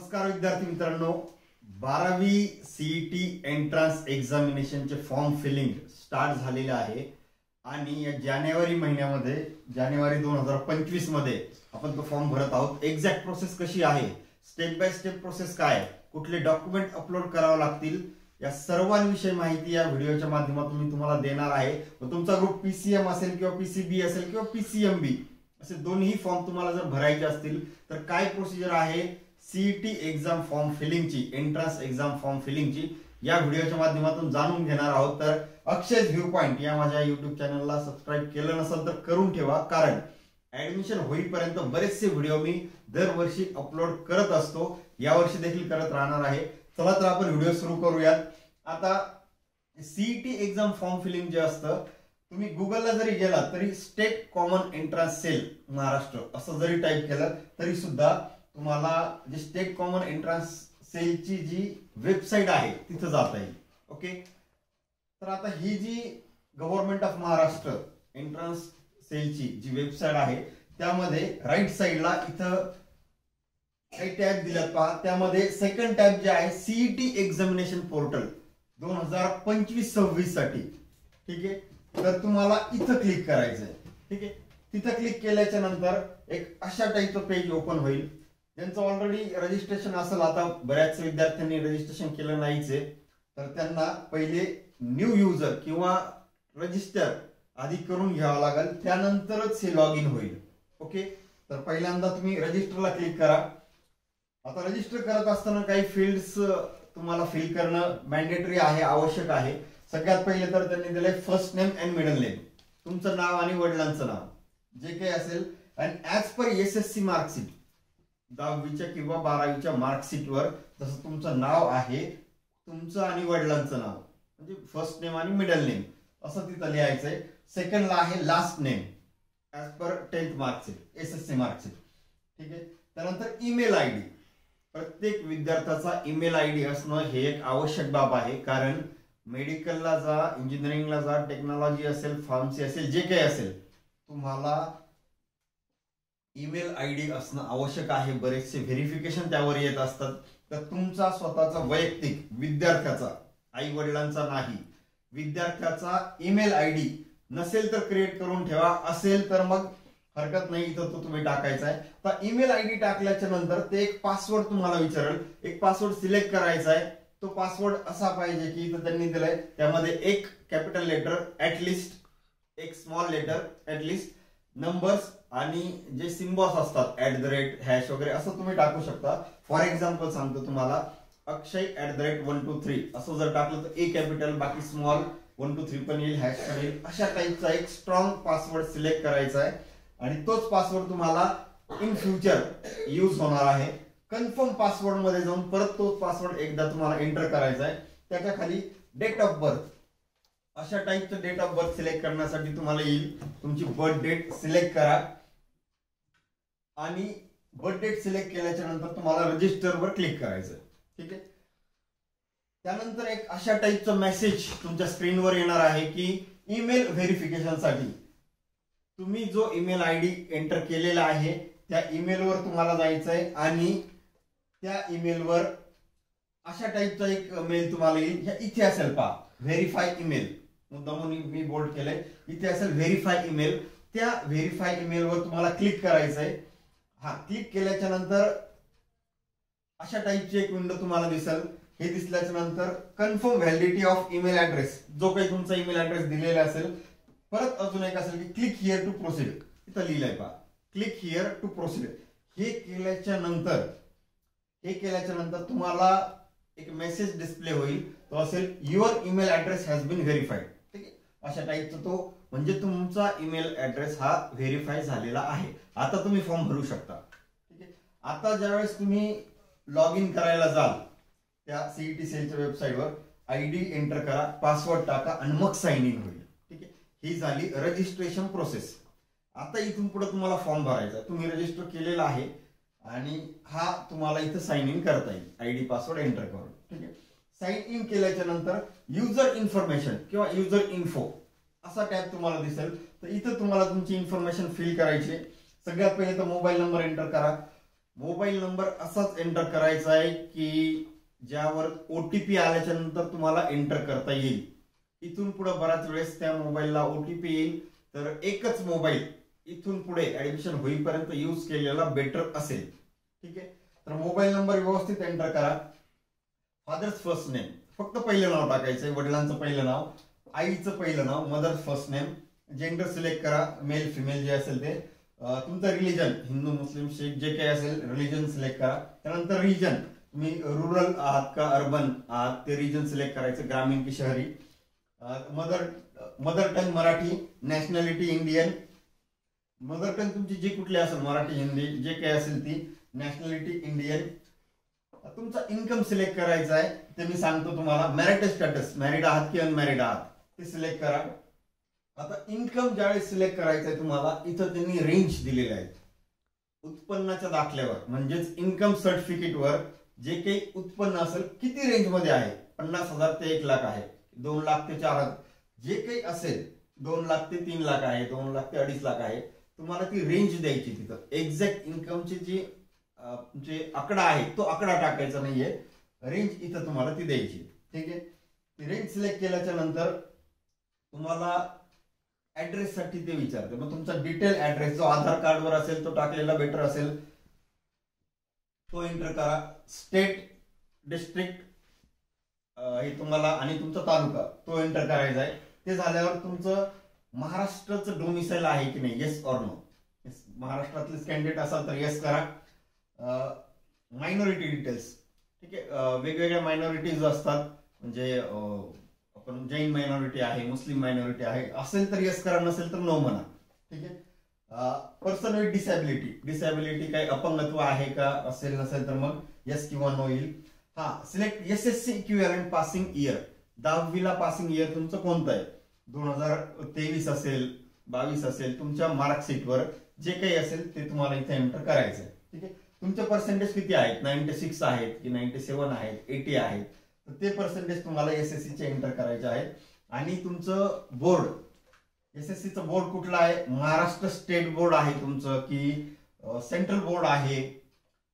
नमस्कार विद्यार्थी मित्रांनो, 12वी सीईटी एंट्रन्स एक्झामिनेशनचे फॉर्म फिलिंग स्टार्ट झालेले आहे आणि या जानेवारी महिन्यामध्ये जानेवारी 2025 मध्ये आपण तो फॉर्म भरत आहोत। एक्झॅक्ट प्रोसेस कशी आहे, स्टेप बाय स्टेप प्रोसेस काय, कुठले डॉक्युमेंट अपलोड करावे लागतील, या सर्वांविषयी माहिती या व्हिडिओच्या माध्यमातून मी तुम्हाला देणार आहे। तुमचा ग्रुप पीसीएम असेल किंवा पीसीबी असेल किंवा पीसीएमबी असे दोन्ही फॉर्म तुम्हाला जर भरायचे असतील तर काय प्रोसिजर आहे सीईटी एक्झाम फॉर्म फिलिंगची, एंट्रन्स एक्झाम फॉर्म फिलिंगची या व्हिडिओच्या माध्यमातून जाणून घेणार आहोत। तर अक्षय व्ह्यू पॉइंट या माझ्या युट्यूब चॅनलला सबस्क्राईब केलं नसेल तर करून ठेवा, कारण ऍडमिशन होईपर्यंत बरेचसे व्हिडिओ मी दरवर्षी अपलोड करत असतो, यावर्षी देखील करत राहणार आहे। चला तर आपण व्हिडिओ सुरू करूयात। आता सीईटी एक्झाम फॉर्म फिलिंग जे असतं, तुम्ही गुगलला जरी गेला तरी state common entrance cell Maharashtra असं जरी टाईप केलं तरी सुद्धा तुम्हाला जे स्टेट कॉमन एंट्रन्स सेलची जी वेबसाईट आहे तिथं जाता येईल। ओके, तर आता ही जी गव्हर्नमेंट ऑफ महाराष्ट्र एंट्रन्स सेलची जी वेबसाईट आहे त्यामध्ये राईट साइडला इथं काही टॅब दिल्यात पहा, त्यामध्ये सेकंड टॅब जे आहे सीईटी एक्झामिनेशन पोर्टल 2025-26 साठी। ठीक आहे, तर तुम्हाला इथं क्लिक करायचं आहे। ठीक आहे, तिथं क्लिक केल्याच्या नंतर एक अशा टाईपचं पेज ओपन होईल। ज्यांचं ऑलरेडी रजिस्ट्रेशन असेल, आता बऱ्याच विद्यार्थ्यांनी रजिस्ट्रेशन केलं नाहीच आहे, तर त्यांना पहिले न्यू युजर किंवा रजिस्टर आधी करून घ्यावं लागेल, त्यानंतरच हे लॉग इन होईल। ओके, तर पहिल्यांदा तुम्ही रजिस्टरला क्लिक करा। आता रजिस्टर करत असताना काही फील्ड्स तुम्हाला फिल करणं मॅन्डेटरी आहे, आवश्यक आहे। सगळ्यात पहिले तर त्यांनी दिलंय first name and middle name, तुमचं नाव आणि वडिलांचं नाव जे काही असेल, आणि ऍज पर एसएससी मार्कशीट 10वीच्या किंवा 12वीच्या मार्कशीटवर जसं तुमचं नाव आहे, तुमचं आणि वडिलांचं नाव म्हणजे फर्स्ट नेम आणि मिडल नेम असं तिथं लिहायचंय। सेकंडला आहे last name as per 10th marksheet SSC marksheet. ठीक आहे, त्यानंतर ईमेल आयडी, प्रत्येक विद्यार्थ्याचा ईमेल आयडी असणं हे एक आवश्यक बाब आहे, कारण मेडिकलला जा, इंजिनिअरिंगला जा, टेक्नॉलॉजी असेल, फार्मसी असेल, जे काही असेल, तुम्हाला ईमेल आयडी असणं आवश्यक आहे। बरेचसे व्हेरिफिकेशन त्यावर येत असतात, तर तुमचा स्वतःचा वैयक्तिक विद्यार्थ्याचा, आई वडिलांचा नाही, विद्यार्थ्याचा ईमेल आयडी नसेल तर क्रिएट करून ठेवा, असेल तर मग हरकत नाही, इथं तो तुम्ही टाकायचा आहे। तर ईमेल आयडी टाकल्याच्या नंतर ते एक पासवर्ड तुम्हाला विचारेल, एक पासवर्ड सिलेक्ट करायचा आहे। तो पासवर्ड असा पाहिजे की इथं त्यांनी दिलाय त्यामध्ये एक कॅपिटल लेटर ऍटलिस्ट, एक स्मॉल लेटर ऍटलिस्ट, नंबर्स आणि जे सिम्बॉल्स असतात @ हॅश वगैरे असं तुम्ही टाकू शकता। फॉर एक्झाम्पल सांगतो तुम्हाला, अक्षय @123 असं जर टाकलं तर ए कॅपिटल बाकी स्मॉल 1 2 3 पण येईल, हॅश पण येईल, अशा टाईपचा एक स्ट्रॉंग पासवर्ड सिलेक्ट करायचा आहे आणि तोच पासवर्ड तुम्हाला इन फ्युचर यूज होणार आहे। कन्फर्म पासवर्ड मध्ये जाऊन परत तोच पासवर्ड एकदा तुम्हाला एंटर करायचा आहे। त्याच्या खाली डेट ऑफ बर्थ, अशा टाईपचं डेट ऑफ बर्थ सिलेक्ट करण्यासाठी तुम्हाला येईल, तुमची बर्थ डेट सिलेक्ट करा आणि बर्थ डेट सिलेक्ट केल्याच्या नंतर तुम्हाला रजिस्टरवर क्लिक करायचं। ठीक आहे, त्यानंतर एक अशा टाईपचा मेसेज तुमच्या स्क्रीनवर येणार आहे की ईमेल व्हेरिफिकेशनसाठी तुम्ही जो ईमेल आयडी एंटर केलेला आहे त्या ईमेलवर तुम्हाला जायचंय आणि त्या ईमेलवर अशा टाईपचा एक मेल तुम्हाला येईल, इथे असेल पहा व्हेरीफाय ईमेल, मुद्दामून मी बोल्ड केलंय, इथे असेल व्हेरीफाय ईमेल, त्या व्हेरीफाय ईमेलवर तुम्हाला क्लिक करायचंय। हा, क्लिक केल्याच्या नंतर अशा टाईपची एक विंडो तुम्हाला दिसेल। हे दिसल्याच्या नंतर confirm validity of email address, जो काही तुमचा ईमेल ऍड्रेस दिलेला असेल, परत अजून एक असेल की क्लिक हिअर टू प्रोसीड, इथं लिहिलंय पहा क्लिक हिअर टू प्रोसीड। हे केल्याच्या नंतर तुम्हाला एक मेसेज डिस्प्ले होईल, तो असेल your email address has been verified. ठीक आहे, अशा टाईपचा तो म्हणजे तुमचा ईमेल ऍड्रेस हा व्हेरीफाय झालेला आहे। आता तुम्ही फॉर्म भरू शकता। ठीक आहे, आता ज्यावेळेस तुम्ही लॉग इन करायला जाल त्या सीईटी सेलच्या वेबसाईटवर, आयडी एंटर करा, पासवर्ड टाका आणि मग साइन इन होईल। ठीक आहे, ही झाली रजिस्ट्रेशन प्रोसेस। आता इथून पुढे तुम्हाला फॉर्म भरायचा, तुम्ही रजिस्टर केलेला आहे आणि हा तुम्हाला इथं साइन इन करता येईल आयडी पासवर्ड एंटर करून। ठीक आहे, साइन इन केल्याच्या नंतर युजर इन्फॉर्मेशन किंवा युजर इन्फो असा टॅब तुम्हाला दिसेल, तर इथं तुम्हाला तुमची इन्फॉर्मेशन फिल करायची। सगळ्यात पहिले तर मोबाईल नंबर एंटर करा, मोबाईल नंबर असाच एंटर करायचा आहे की ज्यावर ओटीपी आल्याच्या नंतर तुम्हाला एंटर करता येईल. इथून पुढे बराच वेळेस त्या मोबाईलला ओटीपी येईल, तर एकच मोबाईल इथून पुढे ऍडमिशन होईपर्यंत यूज केलेला बेटर असेल. ठीक आहे, तर मोबाईल नंबर व्यवस्थित एंटर करा. फादर्स फर्स्ट नेम, फक्त पहिलं नाव टाकायचंय, वडिलांचं पहिलं नाव, आईचं पहिलं नाव, mother's first name. Gender select करा, मेल फिमेल जे असेल ते. तुमचं रिलीजन, हिंदू मुस्लिम शीख जे काही असेल रिलीजन सिलेक्ट करा. त्यानंतर रिजन, तुम्ही रुरल आहात का अर्बन आहात ते रिजन सिलेक्ट करायचं, ग्रामीण की शहरी. Mother tongue Marathi, nationality Indian. Mother tongue तुमची जी कुठली असेल, मराठी हिंदी जे काही असेल ती, नॅशनॅलिटी इंडियन. तुमचा इन्कम सिलेक्ट करायचा आहे, ते मी सांगतो तुम्हाला. मॅरिड स्टेटस, मॅरिड आहात की अनमॅरिड आहात ते सिलेक्ट करा. आता इन्कम ज्यावेळेस सिलेक्ट करायचं आहे तुम्हाला, इथं त्यांनी रेंज दिलेले आहेत. उत्पन्नाच्या दाखल्यावर म्हणजेच इन्कम सर्टिफिकेटवर जे काही उत्पन्न असेल, किती रेंज मध्ये आहे, 50,000 ते 1 लाख आहे, 2 लाख ते 4 लाख, जे काही असेल, 2 लाख ते 3 लाख आहे, 2 लाख ते 2.5 लाख आहे, तुम्हाला ती रेंज द्यायची. तिथं एक्झॅक्ट इन्कमची जी जे आकडा आहे तो आकडा टाकायचा नाहीये, रेंज इथं तुम्हाला ती द्यायची. ठीक आहे, रेंज सिलेक्ट केल्याच्या नंतर तुम्हाला ऍड्रेस साठी ते विचारते. मग तुमचा डिटेल ऍड्रेस जो आधार कार्डवर असेल तो टाकलेला बेटर असेल, तो एंटर करा. स्टेट, डिस्ट्रिक्ट हे तुम्हाला, आणि तुमचा तालुका तो एंटर करायचा आहे. ते झाल्यावर तुमचं महाराष्ट्राचं डोमिसाईल आहे की नाही, येस ऑर नो. महाराष्ट्रातलेच कॅन्डिडेट असाल तर येस करा. मायनॉरिटी डिटेल्स, ठीक आहे, वेगवेगळ्या मायनॉरिटीज असतात, म्हणजे आपण जैन मायनॉरिटी आहे, मुस्लिम मायनॉरिटी आहे, असेल तर येस करा, नसेल तर नो म्हणा. ठीक आहे. पर्सन विथ डिसॅबिलिटी, डिसॅबिलिटी काही अपंगत्व आहे का, असेल नसेल तर मग येस किंवा नो येईल. Select SSC equivalent passing year, 10वीला पासिंग इयर तुमचं कोणतं आहे, 2023 असेल, 22 असेल, तुमच्या मार्कशीटवर जे काही असेल ते तुम्हाला इथे एंटर करायचं आहे. ठीक आहे, तुमचे पर्सेंटेज किती आहेत, 96 आहेत की 97 आहेत, 80 आहेत, तर ते पर्सेंटेज तुम्हाला एसएससी चे एंटर करायचे आहेत. आणि तुमचं बोर्ड, एसएससीचं बोर्ड कुठलं आहे, महाराष्ट्र स्टेट बोर्ड आहे तुमचं की सेंट्रल बोर्ड आहे,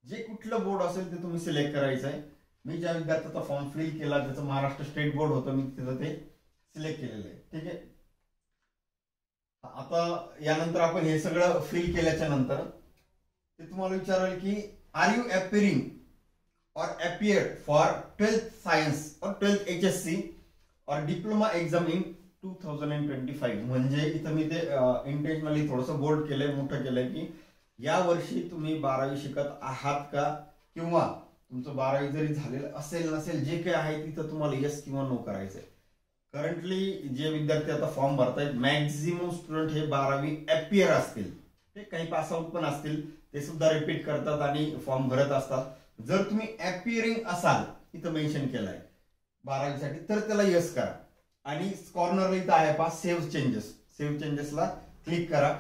जे कुठलं बोर्ड असेल ते तुम्ही सिलेक्ट करायचं आहे. मी ज्या विद्यार्थ्याचा फॉर्म फिल केला त्याचं महाराष्ट्र स्टेट बोर्ड होतं, मी तिथं ते सिलेक्ट केलेलं आहे. ठीक आहे, आता यानंतर आपण हे सगळं फिल केल्याच्या नंतर ते तुम्हाला विचारेल की are you appearing or appeared for 12th science or 12th HSC or diploma exam in 2025. म्हणजे इथं मी ते इंटेन्शनली थोडंसं बोल्ड केलंय, मोठं केलंय की या वर्षी तुम्ही 12वी शिकत आहात का, किंवा तुमचं 12वी जरी झालेलं असेल नसेल, जे काही आहे तिथं तुम्हाला येस किंवा नो करायचंय. करंटली जे विद्यार्थी आता फॉर्म भरतायत, मॅक्झिमम स्टुडंट हे 12वी अपियर असतील, ते काही पास आउट पण असतील, ते सुद्धा रिपीट करतात आणि फॉर्म भरत असतात. जर तुम्ही अपिअरिंग असाल, इथं मेन्शन केलंय 12वी साठी, तर त्याला यस करा. आणि कॉर्नरला इथं आहे पहा सेव्ह चेंजेस, सेव्ह चेंजेसला क्लिक करा.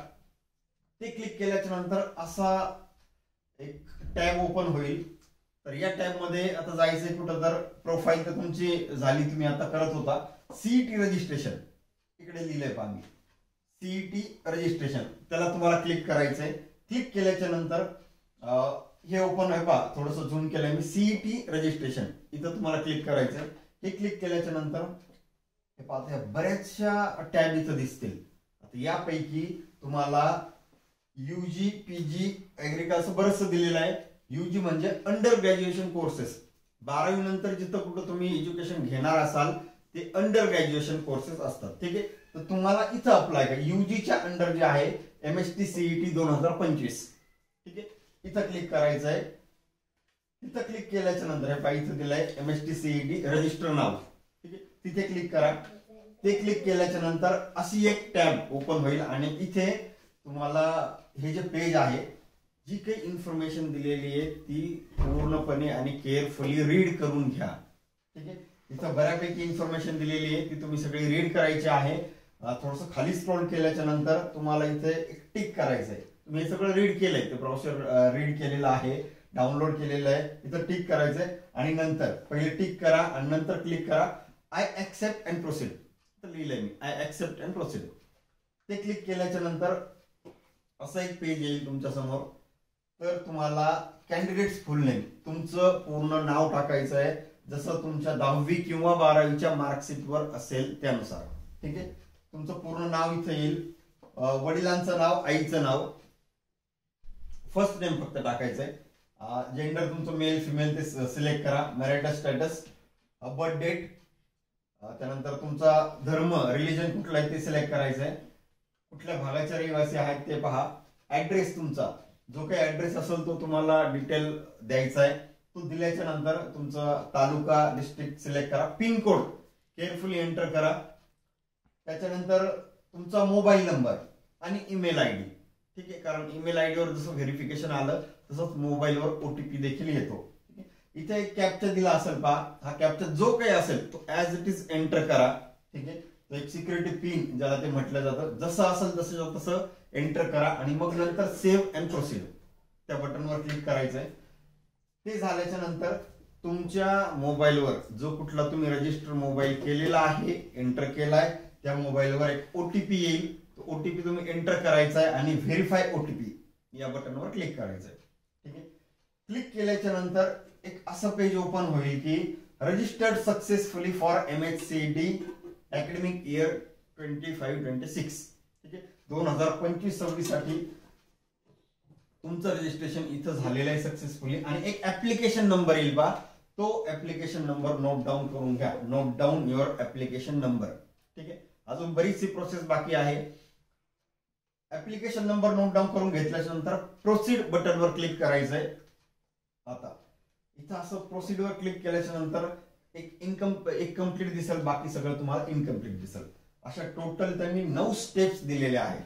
ते क्लिक केल्याच्या नंतर असा एक टॅब ओपन होईल. तर या टॅब मध्ये आता जायचंय कुठं, तर प्रोफाईल तर तुमची झाली, तुम्ही आता करत होता. सीईटी रजिस्ट्रेशन इकडे लिहिलंय पहा मी, सीईटी रजिस्ट्रेशन, त्याला तुम्हाला क्लिक करायचंय. क्लिक केल्याच्या नंतर हे ओपन आहे पहा, थोडंसं झूम केलंय मी, सीईटी रजिस्ट्रेशन, इथं तुम्हाला क्लिक करायचंय. हे क्लिक केल्याच्या नंतर हे पाहता बऱ्याचशा टॅब इथं दिसतील. आता यापैकी तुम्हाला यूजी, पीजी, ऍग्रिकल्चर बरंचसं दिलेलं आहे. यूजी म्हणजे अंडर ग्रॅज्युएशन कोर्सेस, 12वी नंतर जिथं कुठं तुम्ही एज्युकेशन घेणार असाल ते अंडर ग्रॅज्युएशन कोर्सेस असतात. ठीक आहे, तर तुम्हाला इथं अप्लाय करा. यूजीच्या अंडर जे आहे एमएसटी सीईटी 2025. ठीक आहे, इथं क्लिक करायचं आहे. तिथं क्लिक केल्याच्या नंतर हे पाहिजे इथं दिलंय एमएसटी सीईटी रजिस्टर नाव. ठीक आहे, तिथे क्लिक करा. ते क्लिक केल्याच्या नंतर अशी एक टॅब ओपन होईल आणि इथे तुम्हाला हे जे पेज आहे, जी काही इन्फॉर्मेशन दिलेली आहे ती पूर्णपणे आणि केअरफुली रीड करून घ्या. ठीक आहे, इथं बऱ्यापैकी इन्फॉर्मेशन दिलेली आहे, ती तुम्ही सगळी रीड करायची आहे. थोडंसं खाली स्क्रॉल केल्याच्या नंतर तुम्हाला इथे एक टिक करायचं आहे. तुम्ही हे सगळं रीड केलंय, ते ब्राउझर रीड केलेलं आहे, डाउनलोड केलेलं आहे, इथं टिक करायचंय. आणि नंतर पहिले टिक करा आणि नंतर क्लिक करा आय ऍक्सेप्ट अँड प्रोसीड. तर लिहिलंय मी आय ऍक्सेप्ट अँड प्रोसीड. ते क्लिक केल्याच्या नंतर असं एक पेज येईल तुमच्या समोर. तर तुम्हाला कॅन्डिडेट्स फुल नेम, तुमचं पूर्ण नाव टाकायचं आहे जसं तुमच्या 10वी किंवा 12वीच्या मार्कशीटवर असेल त्यानुसार. ठीक आहे, तुमचं पूर्ण नाव इथं येईल, वडिलांचं नाव, आईचं नाव, फर्स्ट नेम फक्त टाकायचंय, जेंडर तुमचं मेल फिमेल ते सिलेक्ट करा, मॅरिटल स्टेटस, बर्थ डेट, त्यानंतर तुमचा धर्म रिलिजन कुठला आहे ते सिलेक्ट करायचं आहे, कुठल्या भागाचे रहिवासी आहेत ते पहा, ऍड्रेस तुमचा जो काही ऍड्रेस असेल तो तुम्हाला डिटेल द्यायचा आहे, तो दिल्याच्या नंतर तुमचा तालुका डिस्ट्रिक्ट सिलेक्ट करा, पिन कोड केअरफुली एंटर करा, त्याच्यानंतर तुमचा मोबाईल नंबर आणि ईमेल आयडी. ठीक आहे, कारण ईमेल आयडीवर जसं व्हेरिफिकेशन आलं तसंच मोबाईलवर ओटीपी देखील येतो. इथे एक कॅप्चा दिला असेल पहा, हा कॅप्चा जो काही असेल तो ऍज इट इज एंटर करा. ठीक आहे, तो एक सिक्युरिटी पिन ज्याला ते म्हटलं जातं, जसं असेल तसं एंटर करा आणि मग नंतर सेव्ह अँड प्रोसीड त्या बटनवर क्लिक करायचंय. ते झाल्याच्या नंतर तुमच्या मोबाईलवर जो कुठला तुम्ही रजिस्टर मोबाईल केलेला आहे, एंटर केलाय, त्या मोबाईलवर एक ओटीपी येईल, तो ओटीपी तुम्ही एंटर करायचा आहे आणि व्हेरीफाय ओटीपी या बटनवर क्लिक करायचंय. ठीक आहे, क्लिक केल्याच्या नंतर एक असं पेज ओपन होईल की registered successfully for MHCET academic year 25-26. ठीक आहे, 2025-26 साठी तुमचं रजिस्ट्रेशन इथं झालेलं आहे सक्सेसफुली आणि एक ऍप्लिकेशन नंबर येईल बा, तो ऍप्लिकेशन नंबर नोट डाऊन करून घ्या, note down your application number. ठीक आहे, अजून बरीचशी प्रोसेस बाकी आहे. ऍप्लिकेशन नंबर नोट डाऊन करून घेतल्याच्या नंतर प्रोसीड बटनवर क्लिक करायचंय. आता इथं असं प्रोसीड वर क्लिक केल्याच्या नंतर एक कंप्लीट दिसेल, बाकी सगळं तुम्हाला इनकम्प्लीट दिसेल. अशा टोटल त्यांनी 9 स्टेप्स दिलेल्या आहेत.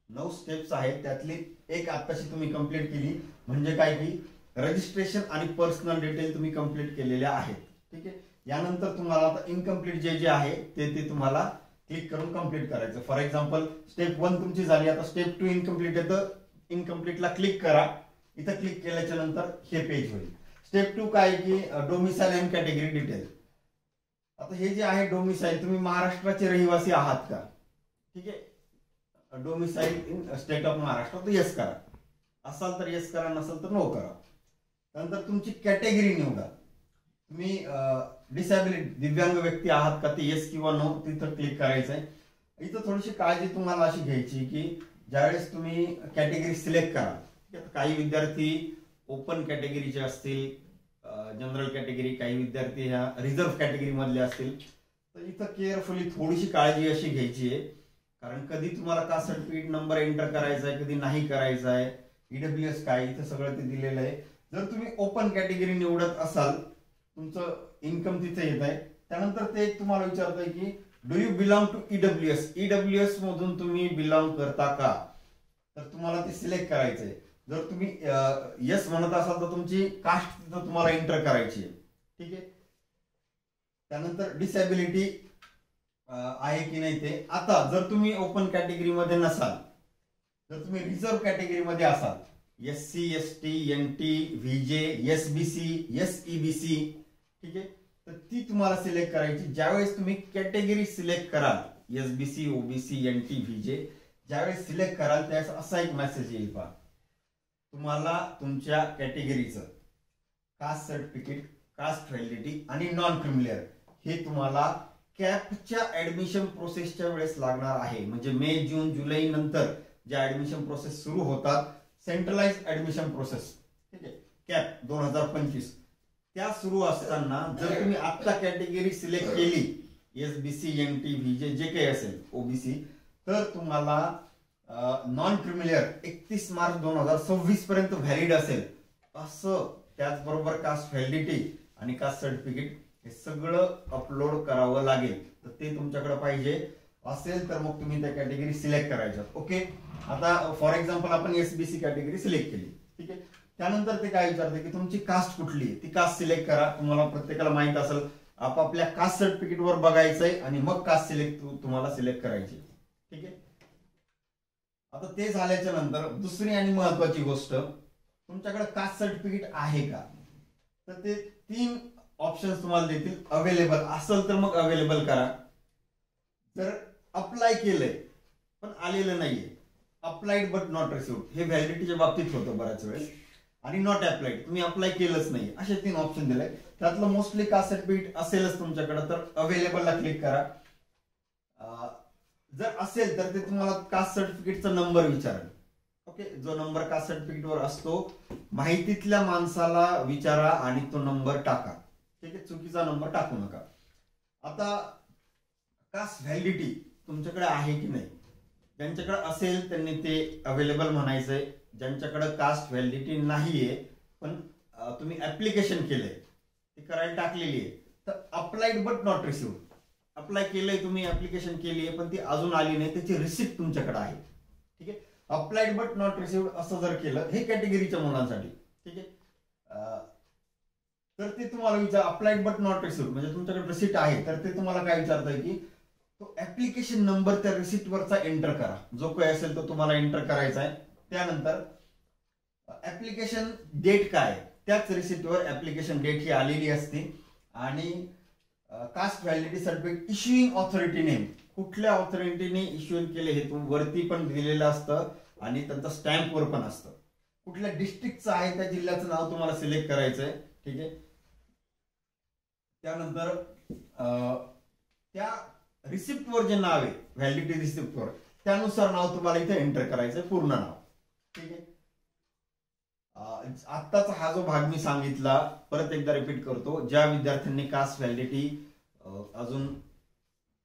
9 स्टेप्स आहेत, त्यातली एक आताशी तुम्ही कंप्लीट केली म्हणजे काय की रजिस्ट्रेशन आणि पर्सनल डिटेल तुम्ही कंप्लीट केलेल्या आहेत. ठीक आहे, यानंतर तुम्हाला आता इनकम्प्लीट जे आहे ते तुम्हाला क्लिक करून कंप्लीट करायचं. फॉर एक्झाम्पल स्टेप 1 तुमची झाली, आता स्टेप 2 इनकम्प्लीट येतं, इनकम्प्लीटला क्लिक करा. इथं क्लिक केल्याच्या नंतर हे पेज होईल. स्टेप 2 काय की डोमिसाइल अँड कॅटेगरी डिटेल. आता हे जे आहे डोमिसाइल, तुम्ही महाराष्ट्राचे रहिवासी आहात का? ठीक आहे, domicile in state of Maharashtra, तर येस करा, असाल तर येस करा, नसेल तर नो करा. नंतर तुमची कॅटेगरी निवडा, तुम्ही डिसॅबिलिटी दिव्यांग व्यक्ती आहात का, ते येस किंवा नो तिथं क्लिक करायचंय. इथं थोडीशी काळजी तुम्हाला अशी घ्यायची की ज्यावेळेस तुम्ही कॅटेगरी सिलेक्ट करा, काही विद्यार्थी ओपन कॅटेगरीचे असतील, जनरल कॅटेगरी, काही विद्यार्थी ह्या रिझर्व्ह कॅटेगरी मधले असतील, तर इथं केअरफुली थोडीशी काळजी अशी घ्यायची आहे, कारण कधी तुम्हाला कास्ट सर्टिफिकेट नंबर एंटर करायचा आहे, कधी नाही करायचा आहे, ईडब्ल्यूएस काय, इथं सगळं ते दिलेलं आहे. जर तुम्ही ओपन कॅटेगरी निवडत असाल, तुमचं इन्कम तिथे येत आहे, त्यानंतर ते तुम्हाला विचारत आहे की do you belong to EWS, EWS मधून तुम्ही बिलॉंग करता का, तर तुम्हाला ते सिलेक्ट करायचंय. जर तुम्ही यस म्हणत असाल तर तुमची कास्ट तिथं तुम्हाला एंटर करायची आहे. ठीक आहे, त्यानंतर डिसॅबिलिटी आहे की नाही ते. आता जर तुम्ही ओपन कॅटेगरी मध्ये नसाल, जर तुम्ही रिझर्व्ह कॅटेगरी मध्ये असाल, SC ST NT VJ SBC SEBC, ठीक आहे, तर ती तुम्हाला सिलेक्ट करायची. ज्यावेळेस तुम्ही कॅटेगरी सिलेक्ट कराल, SBC OBC NT VJ ज्यावेळेस सिलेक्ट कराल त्यावेळेस असा एक मेसेज येईल पहा, तुम्हाला तुमच्या कॅटेगरीचं कास्ट सर्टिफिकेट, कास्ट व्हॅलिडिटी आणि नॉन क्रिमिलियर हे तुम्हाला कॅपच्या ऍडमिशन प्रोसेसच्या वेळेस लागणार आहे. म्हणजे मे जून जुलै नंतर ज्या ऍडमिशन प्रोसेस सुरू होतात, सेंट्रलाइज ऍडमिशन प्रोसेस, ठीक आहे, कॅप 2025, त्या सुरू असताना जर तुम्ही आता कॅटेगरी सिलेक्ट केली, SBC NT VJ जे काही असेल OBC, तर तुम्हाला नॉन क्रिमिलियर 31 मार्च 2026 पर्यंत व्हॅलिड असेल असं. त्याचबरोबर कास्ट व्हॅलिडिटी आणि कास्ट सर्टिफिकेट हे सगळं अपलोड करावं लागेल. तर ते तुमच्याकडे पाहिजे असेल तर मग तुम्ही त्या कॅटेगरी सिलेक्ट करायच्या. ओके, आता फॉर एक्झाम्पल आपण SBC कॅटेगरी सिलेक्ट केली, ठीक आहे, त्यानंतर ते काय विचारते की तुमची कास्ट कुठली आहे, ती कास्ट सिलेक्ट करा. तुम्हाला प्रत्येकाला माहित असेल, आपापल्या कास्ट सर्टिफिकेट वर बघायचंय आणि मग कास्ट सिलेक्ट तुम्हाला सिलेक्ट करायची. ठीक आहे, आता ते झाल्याच्या नंतर दुसरी आणि महत्वाची गोष्ट, तुमच्याकडे कास्ट सर्टिफिकेट आहे का, तर ते 3 ऑप्शन्स तुम्हाला देतील. अवेलेबल असेल तर मग अवेलेबल करा. जर अप्लाय केलंय पण आलेलं नाहीये, अप्लाइड बट नॉट रिसिव्ड, हे व्हॅलिडिटीच्या बाबतीत होतं बऱ्याच वेळेस. आणि नॉट अप्लाइड, तुम्ही अप्लाय केलंच नाही, असे 3 ऑप्शन दिले. त्यातलं मोस्टली कास्ट सर्टिफिकेट असेलच तुमच्याकडे तर अवेलेबलला क्लिक करा. जर असेल तर ते तुम्हाला कास्ट सर्टिफिकेटचा नंबर विचारेल. ओके, जो नंबर कास्ट सर्टिफिकेटवर असतो माहितीतल्या माणसाला विचारा आणि तो नंबर टाका. ठीक आहे, चुकीचा नंबर टाकू नका. आता कास्ट व्हॅलिडिटी तुमच्याकडे आहे की नाही, ज्यांच्याकडे असेल त्यांनी ते अवेलेबल म्हणायचंय. ज्यांच्याकडे कास्ट व्हॅलिडिटी नाहीये पण तुम्ही ऍप्लिकेशन केलंय, ती करायला टाकलेली आहे, तर applied but not received, apply केलंय तुम्ही, ऍप्लिकेशन केली आहे पण ती अजून आली नाही, त्याची रिसिप्ट तुमच्याकडे आहे. ठीक आहे, अप्लाइड बट नॉट रिसिव्ड असं जर केलं, हे कॅटेगरीच्या मुलांसाठी. ठीक आहे, तर ते तुम्हाला विचार अप्लाइड बट नॉट रिसिव्ड म्हणजे तुमच्याकडे रिसिप्ट आहे, तर ते तुम्हाला काय विचारतंय की तो ऍप्लिकेशन नंबर त्या रिसिप्टवरचा एंटर करा, जो काही असेल तो तुम्हाला एंटर करायचा आहे. त्यानंतर ऍप्लिकेशन डेट काय, त्याच रिसिप्टवर ऍप्लिकेशन डेट ही आलेली असते. आणि caste validity certificate issuing authority name, कुठल्या ऑथॉरिटीने इश्यू केले हे वरती पण दिलेलं असतं आणि त्यांचा स्टॅम्पवर पण असतं. कुठल्या डिस्ट्रिक्टचं आहे त्या जिल्ह्याचं नाव तुम्हाला सिलेक्ट करायचंय. ठीक आहे, त्यानंतर त्या रिसिप्टवर जे नाव आहे व्हॅलिडिटी रिसिप्टवर, त्यानुसार नाव तुम्हाला इथे एंटर करायचंय, पूर्ण नाव. ठीक आहे, आत्ताचा हा जो भाग मी सांगितला परत एकदा रिपीट करतो. ज्या विद्यार्थ्यांनी कास्ट व्हॅलिडिटी अजून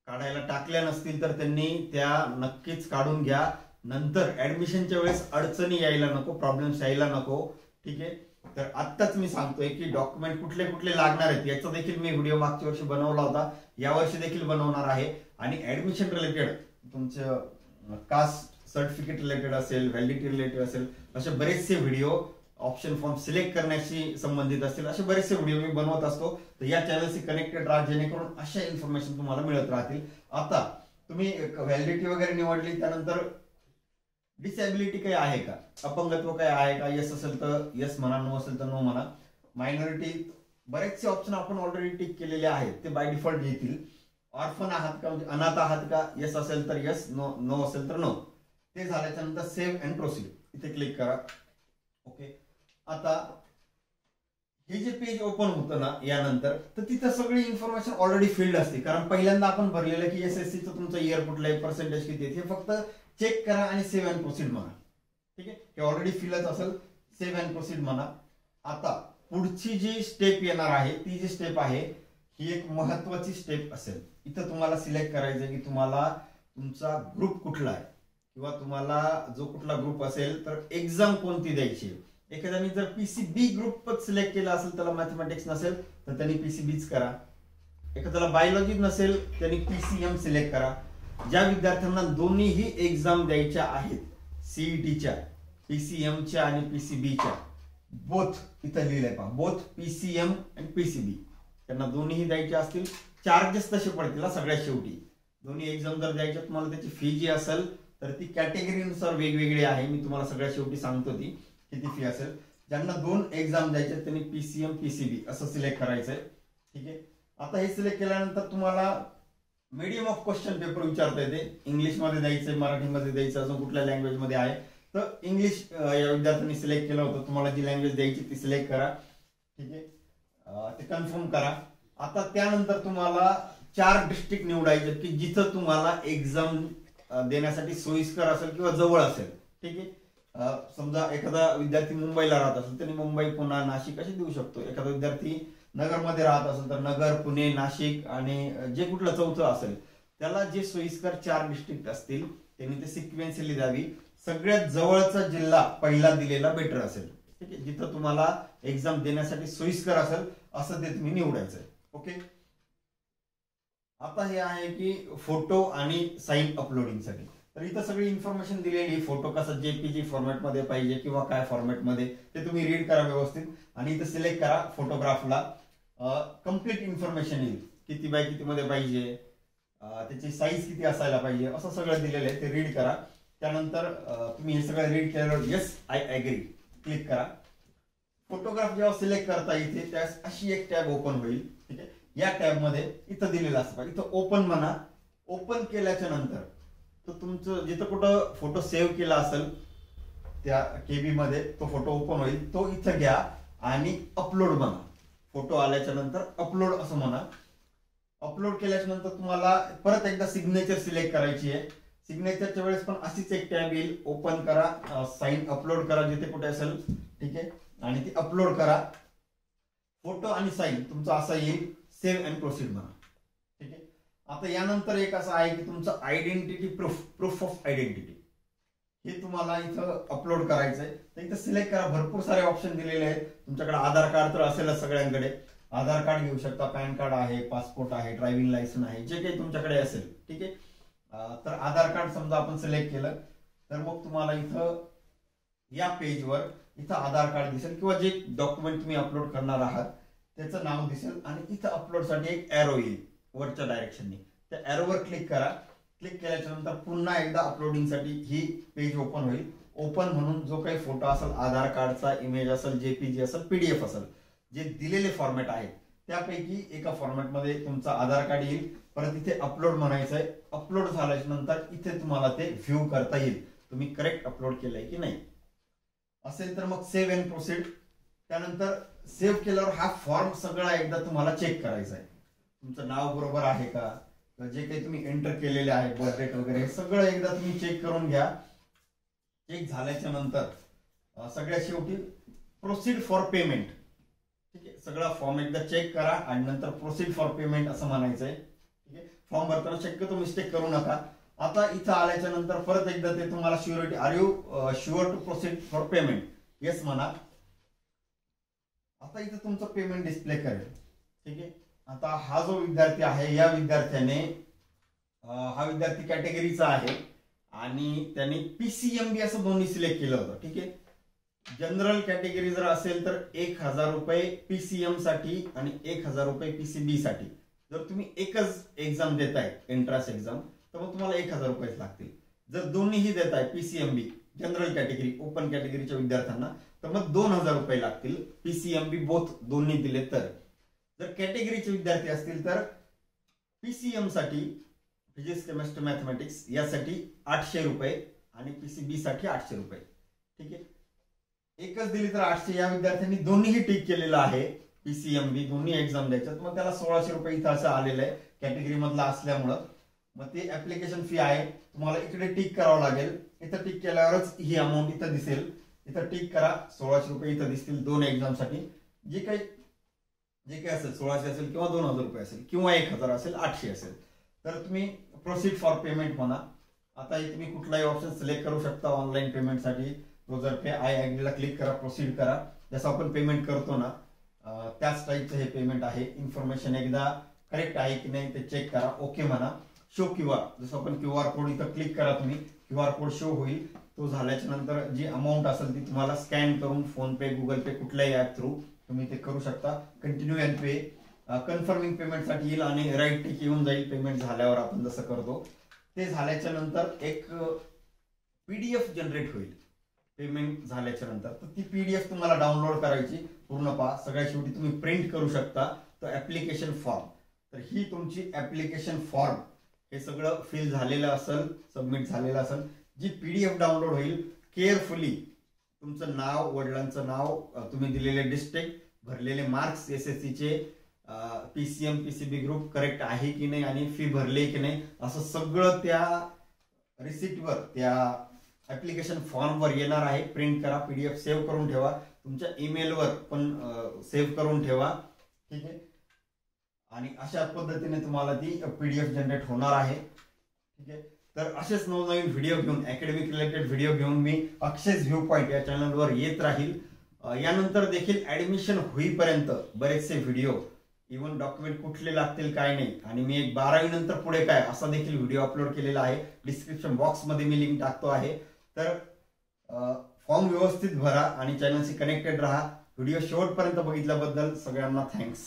काढायला टाकल्या नसतील तर त्यांनी त्या नक्कीच काढून घ्या. नंतर ऍडमिशनच्या वेळेस अडचणी यायला नको, प्रॉब्लेम्स यायला नको. ठीक आहे, तर आत्ताच मी सांगतोय की डॉक्युमेंट कुठले कुठले लागणार आहेत याचा देखील मी व्हिडिओ मागच्या वर्षी बनवला होता, यावर्षी देखील बनवणार आहे. आणि ऍडमिशन रिलेटेड तुमचं कास्ट सर्टिफिकेट रिलेटेड असेल, व्हॅलिडिटी रिलेटेड असेल, असे बरेचसे व्हिडिओ ऑप्शन फॉर्म सिलेक्ट करण्याशी संबंधित असतील, असे बरेचसे व्हिडिओ मी बनवत असतो. तर या चॅनलशी कनेक्टेड राहा जेणेकरून अशा इन्फॉर्मेशन तुम्हाला मिळत राहतील. आता तुम्ही व्हॅलिडिटी वगैरे निवडली, त्यानंतर डिसॅबिलिटी काही आहे का, अपंगत्व काय आहे का, यस असेल तर यस म्हणा, नो असेल तर नो म्हणा. मायनॉरिटी बरेचसे ऑप्शन आपण ऑलरेडी टिक केलेले आहेत, ते बाय डिफॉल्ट येतील. ऑर्फन आहात का म्हणजे अनाथ आहात का, यस असेल तर यस, नो असेल तर नो. ते झाल्याच्या नंतर सेव्ह अँड प्रोसीड इथे क्लिक करा. ओके, आता हे जे पेज ओपन होतं ना यानंतर, तर तिथं सगळी इन्फॉर्मेशन ऑलरेडी फिल्ड असते. कारण पहिल्यांदा आपण भरलेलं की एसएससीचं तुमचं इयर कुठलं आहे, पर्सेंटेज किती आहे, हे फक्त चेक करा आणि सेव्ह अँड प्रोसीड म्हणा. ठीक आहे, हे ऑलरेडी फिलच असेल, सेव्ह अँड प्रोसीड म्हणा. आता पुढची जी स्टेप येणार आहे, ती जी स्टेप आहे ही एक महत्वाची स्टेप असेल. इथं तुम्हाला सिलेक्ट करायचं की तुम्हाला तुमचा ग्रुप कुठला आहे, किंवा तुम्हाला जो कुठला ग्रुप असेल तर एक्झाम कोणती द्यायची. एखाद्याने जर पीसीबी ग्रुपच सिलेक्ट केला असेल, त्याला मॅथमॅटिक्स नसेल तर त्यांनी पीसीबीच करा. एखाद्याला बायोलॉजी नसेल त्यांनी पीसीएम सिलेक्ट करा. ज्या विद्यार्थ्यांना दोन्हीही एक्झाम द्यायच्या आहेत, सीईटीच्या, पीसीएमच्या आणि पीसीबीच्या, बोथ इथं लिहिलंय पहा, बोथ पीसीएम आणि पीसीबी, त्यांना दोन्हीही द्यायचे असतील. चार्जेस तसे पडतील सगळ्यात शेवटी. दोन्ही एक्झाम जर द्यायच्या तुम्हाला त्याची फी जी असेल तर ती कॅटेगरीनुसार वेगवेगळी आहे, मी तुम्हाला सगळ्यात शेवटी सांगतो ती किती फी असेल. ज्यांना 2 एक्झाम द्यायचे त्यांनी पीसीएम पीसीबी असं सिलेक्ट करायचंय. ठीक आहे, आता हे सिलेक्ट केल्यानंतर तुम्हाला मीडियम ऑफ क्वेश्चन पेपर विचारता येते. इंग्लिशमध्ये द्यायचंय, मराठीमध्ये द्यायचं, अजून कुठल्या लँग्वेज मध्ये आहे तर इंग्लिश या विद्यार्थ्यांनी सिलेक्ट केलं होतं. तुम्हाला जी लँग्वेज द्यायची ती सिलेक्ट करा. ठीक आहे, ते कन्फर्म करा. आता त्यानंतर तुम्हाला 4 डिस्ट्रिक्ट निवडायचे की जिथं तुम्हाला एक्झाम देण्यासाठी सोयीस्कर असेल किंवा जवळ असेल. ठीक आहे, समजा एखादा विद्यार्थी मुंबईला राहत असेल त्यांनी मुंबई, पुणे, नाशिक असे देऊ शकतो. एखादा विद्यार्थी नगरमध्ये राहत असेल तर नगर, पुणे, नाशिक आणि जे कुठलं चौथं असेल त्याला जे सोयीस्कर 4 डिस्ट्रिक्ट असतील त्यांनी ते सिक्वेन्शियली द्यावी. सगळ्यात जवळचा जिल्हा पहिला दिलेला बेटर असेल. ठीक आहे, जिथं तुम्हाला एक्झाम देण्यासाठी सोयीस्कर असेल असं ते तुम्ही निवडायचंय. ओके, आता हे आहे की फोटो आणि साईन अपलोडिंगसाठी. तर इथं सगळी इन्फॉर्मेशन दिलेली, फोटो कसा जेपीजी फॉर्मॅटमध्ये पाहिजे किंवा काय फॉर्मॅटमध्ये ते तुम्ही रीड करा व्यवस्थित. आणि इथं सिलेक्ट करा फोटोग्राफला. कम्प्लीट इन्फॉर्मेशन येईल, किती बाय किती मध्ये पाहिजे, त्याची साईज किती असायला पाहिजे, असं सगळं दिलेलं आहे, ते रीड करा. त्यानंतर तुम्ही हे सगळं रीड केल्यावर येस आय ऍग्री क्लिक करा. फोटोग्राफ जेव्हा सिलेक्ट करता इथे त्यास अशी एक टॅब ओपन होईल. ठीक आहे, या टॅब मध्ये इथं दिलेलं असतं, इथं ओपन म्हणा. ओपन केल्याच्या नंतर तर तुमचं जिथं कुठं फोटो सेव्ह केला असेल त्या केबी मध्ये तो फोटो ओपन होईल, तो इथं घ्या आणि अपलोड म्हणा. फोटो आल्याच्या नंतर अपलोड असं म्हणा. अपलोड केल्याच्या नंतर तुम्हाला परत एकदा सिग्नेचर सिलेक्ट करायची आहे. सिग्नेचरच्या वेळेस पण अशीच एक टॅब येईल, ओपन करा, साइन अपलोड करा जिथे कुठे असेल, ठीक आहे, आणि ती अपलोड करा. फोटो आणि साइन तुमचा असा येईल, सेव्ह अँड प्रोसीड म्हणा, ठीक आहे. आता यानंतर एक असं आहे की तुमचं आयडेंटिटी प्रूफ ऑफ आयडेंटिटी हे तुम्हाला इथं अपलोड करायचंय. तर इथं सिलेक्ट करा, भरपूर सारे ऑप्शन दिलेले आहेत. तुमच्याकडे आधार कार्ड तर असेलच सगळ्यांकडे, आधार कार्ड घेऊ शकता, पॅन कार्ड आहे, पासपोर्ट आहे, ड्रायव्हिंग लायसन्स आहे, जे काही तुमच्याकडे असेल, ठीक आहे. तर आधार कार्ड समजा आपण सिलेक्ट केलं तर मग तुम्हाला इथं या पेजवर इथं आधार कार्ड दिसेल किंवा जे डॉक्युमेंट तुम्ही अपलोड करणार आहात त्याचं नाव दिसेल आणि इथं अपलोडसाठी एक एरो येईल वरच्या डायरेक्शनने. त्या एरोवर क्लिक करा. क्लिक केल्याच्या नंतर पुन्हा एकदा अपलोडिंगसाठी ही पेज ओपन होईल. ओपन म्हणून जो काही फोटो असेल, आधार कार्डचा इमेज असेल, जेपीजी असेल, पीडीएफ असेल, जे दिलेले फॉर्मॅट आहेत त्यापैकी एका फॉर्मॅटमध्ये तुमचा आधार कार्ड येईल. परत इथे अपलोड म्हणायचं आहे. अपलोड झाल्याच्या नंतर इथे तुम्हाला ते व्ह्यू करता येईल तुम्ही करेक्ट अपलोड केलंय की नाही. असेल तर मग सेव्ह अँड प्रोसीड. त्यानंतर सेव्ह केल्यावर हा फॉर्म सगळा एकदा तुम्हाला चेक करायचा आहे. तुमचं नाव बरोबर आहे का, जे काही तुम्ही एंटर केलेले आहे, बर्थ डेट वगैरे, हे सगळं एकदा तुम्ही चेक करून घ्या. चेक झाल्याच्या नंतर सगळ्यात शेवटी प्रोसीड फॉर पेमेंट, ठीक आहे. सगळा फॉर्म एकदा चेक करा आणि नंतर प्रोसीड फॉर पेमेंट असं म्हणायचंय, ठीक आहे. फॉर्म भरताना शक्यतो मिस्टेक करू नका. आता इथं आल्याच्या नंतर परत एकदा ते तुम्हाला surety, are you sure to proceed for payment, yes म्हणा. आता इथं तुमचं पेमेंट डिस्प्ले करेल, ठीक आहे. आता हा जो विद्यार्थी आहे, या विद्यार्थ्याने, हा विद्यार्थी कॅटेगरीचा आहे आणि त्याने पीसीएमबी असं दोन्ही सिलेक्ट केलं होतं, ठीक आहे. जनरल कॅटेगरी जर असेल तर 1000 रुपये पीसीएम साठी आणि 1000 रुपये पीसीबी साठी. जर तुम्ही एकच एक्झाम देताय, एंट्रन्स एक्झाम, तर मग तुम्हाला 1000 रुपये लागतील. जर दोन्हीही देताय, पीसीएमबी जनरल कॅटेगरी, ओपन कॅटेगरीच्या विद्यार्थ्यांना, तर मग 2000 रुपये लागतील. पीसीएमबी बोथ दोन्ही दिले तर. जर कॅटेगरीचे विद्यार्थी असतील तर पीसीएम साठी, फिजिक्स, केमिस्ट्री, मॅथमॅटिक्स, यासाठी 800 रुपये आणि पीसीबी साठी 800 रुपये, ठीक आहे. एकच दिली तर 800. या विद्यार्थ्यांनी दोन्हीही टिक केलेलं आहे, पीसीएमबी दोन्ही एक्झाम द्यायच्यात, मग त्याला 1600 रुपये इथं असं आलेलं आहे कॅटेगरी मधला असल्यामुळं. मग ते ऍप्लिकेशन फी आहे, तुम्हाला इकडे टिक करावं लागेल. इथं टिक केल्यावरच ही अमाऊंट इथं दिसेल. इथं टिक करा, 1600 रुपये इथं दिसतील दोन एक्झाम साठी. जे काही असेल, 1600 असेल किंवा 2000 रुपये असेल किंवा 1000 असेल, 800 असेल, तर तुम्ही प्रोसीड फॉर पेमेंट म्हणा. आता इथे तुम्ही कुठलाही ऑप्शन सिलेक्ट करू शकता ऑनलाईन पेमेंटसाठी. रोजर पे, आय ऍग्रीला क्लिक करा, प्रोसीड करा. जसं आपण पेमेंट करतो ना त्याच टाईपचं हे पेमेंट आहे. इन्फॉर्मेशन एकदा करेक्ट आहे की नाही ते चेक करा, ओके म्हणा. शो क्यूआर, जसं आपण क्यूआर कोड इथं क्लिक करा, तुम्ही क्यूआर कोड शो होईल. तो झाल्याच्या नंतर जी अमाऊंट असेल ती तुम्हाला स्कॅन करून फोन पे, गुगल पे, कुठल्याही ऍप थ्रू तुम्ही ते करू शकता. कंटिन्यू अँड पे, कन्फर्मिंग पेमेंटसाठी येईल आणि राईट टिक येऊन जाईल पेमेंट झाल्यावर, आपण जसं करतो. ते झाल्याच्या नंतर एक पीडीएफ जनरेट होईल पेमेंट झाल्याच्या नंतर. तर ती पीडीएफ तुम्हाला डाउनलोड करायची, पूर्ण पहा. सगळ्यात शेवटी तुम्ही प्रिंट करू शकता तो ऍप्लिकेशन फॉर्म. तर ही तुमची ऍप्लिकेशन फॉर्म, हे सगळं फिल झालेलं असेल, सबमिट झालेलं असेल. जी पीडीएफ डाउनलोड होईल, केअरफुली तुमचं नाव, वडिलांचं नाव, तुम्ही दिलेले डिस्ट्रिक्ट, भरलेले मार्क्स एसएससीचे, पीसीएम पीसीबी ग्रुप करेक्ट आहे की नाही आणि फी भरले की नाही, असं सगळं त्या रिसिप्टवर, त्या ऍप्लिकेशन फॉर्मवर येणार आहे. प्रिंट करा, पीडीएफ सेव्ह करून ठेवा, तुमच्या ईमेलवर पण सेव्ह करून ठेवा, ठीक आहे. आणि अशा पद्धतीने तुम्हाला ती पीडीएफ जनरेट होणार आहे, ठीक आहे. तर असेच नवनवीन व्हिडिओ घेऊन, अकॅडमिक रिलेटेड व्हिडिओ घेऊन मी अक्षय's व्ह्यू पॉइंट या चॅनलवर येत राहील. यानंतर देखील ऍडमिशन होईपर्यंत बरेचसे व्हिडिओ, इव्हन डॉक्युमेंट कुठले लागतील काय नाही, आणि मी एक 12वी नंतर पुढे काय असा देखील व्हिडिओ अपलोड केलेला आहे. डिस्क्रिप्शन बॉक्समध्ये मी लिंक टाकतो आहे. तर फॉर्म व्यवस्थित भरा आणि चॅनलशी कनेक्टेड राहा. व्हिडिओ शेवटपर्यंत बघितल्याबद्दल सगळ्यांना थँक्स.